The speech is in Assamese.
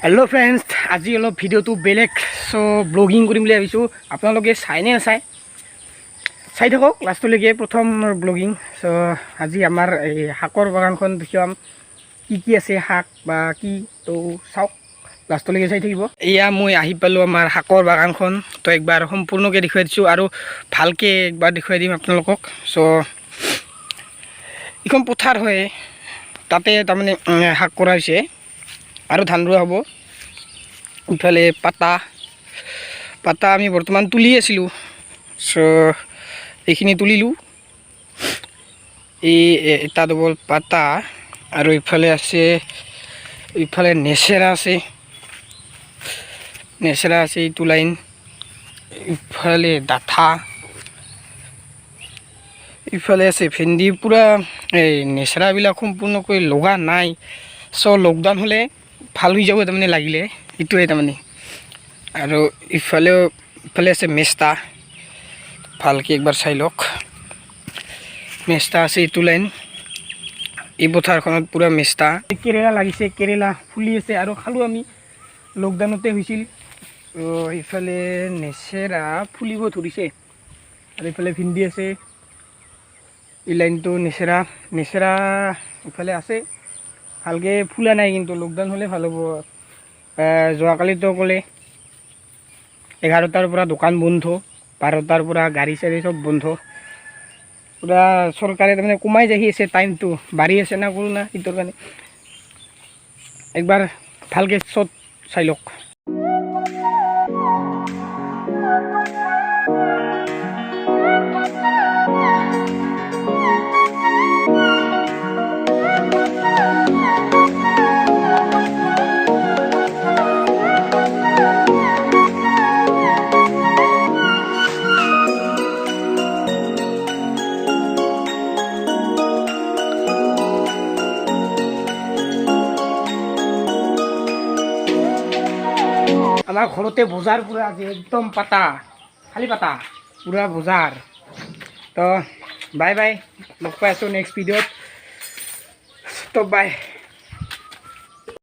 हेलो फ्रेंड्स, आज अलग भिडिओ बेलेग सो ब्लगिंग करिम बुली भाविছোঁ। आपनालोके चाय ने नाचाय चाই থাকক लास्टলৈকে प्रथम ब्लगिंग। सो আজি आमार শাকৰ বাগানখন দেখাম, কি আছে শাক বা কি তো চাওক, লাষ্টলৈকে চাই থাকিব। এয়া মই আহি পালোঁ আমাৰ শাকৰ বাগানখন। তো একবাৰ সম্পূৰ্ণকৈ দেখুৱাই দিছোঁ আৰু ভালকৈ একবাৰ দেখুৱাই দিম আপোনালোকক। সো এইখন পথাৰ হয়, তাতে তাৰমানে শাক কৰা হৈছে আৰু ধান ৰোৱা হ'ব। ইফালে পাতা আমি বৰ্তমান তুলি আছিলোঁ। সো এইখিনি তুলিলোঁ, এই এটা ডবল পাতা আৰু ইফালে আছে, ইফালে নেচেৰা আছে এইটো লাইন, ইফালে ডাঠা, ইফালে আছে ভেন্দি। পূৰা এই নেচেৰাবিলাক সম্পূৰ্ণকৈ লগা নাই। চ' লকডাউন হ'লে ভাল হৈ যাব তাৰমানে লাগিলে, এইটোৱে তাৰমানে। আৰু ইফালে আছে মেষ্টা, ভালকৈ একবাৰ চাই লওক। মেষ্টা আছে এইটো লাইন, এই পথাৰখনত পূৰা মেষ্টা। কেৰেলা লাগিছে, কেৰেলা ফুলি আছে আৰু খালোঁ আমি, লকডাউনতে হৈছিল। ইফালে নেচেৰা ফুলিব ধৰিছে আৰু ইফালে ভিন্দি আছে। এই লাইনটো নেচেৰা ইফালে আছে, ভালকৈ ফুলা নাই, কিন্তু লকডাউন হ'লে ভাল হ'ব। যোৱাকালিতো ক'লে 11টাৰ পৰা দোকান বন্ধ, 12টাৰ পৰা গাড়ী চাড়ী চব বন্ধ। পূৰা চৰকাৰে তাৰমানে কমাই যাই আছে, টাইমটো বাঢ়ি আছে না কৰোঁ না, সেইটোৰ কাৰণে একবাৰ ভালকৈ চব চাই লওক। আমাৰ ঘৰতে বজাৰ পূৰা আজি একদম পাতা, খালি পাতা, পূৰা বজাৰ। তো বাই বাই, লগ পাই আছোঁ নেক্সট ভিডিঅ'ত। তো বাই।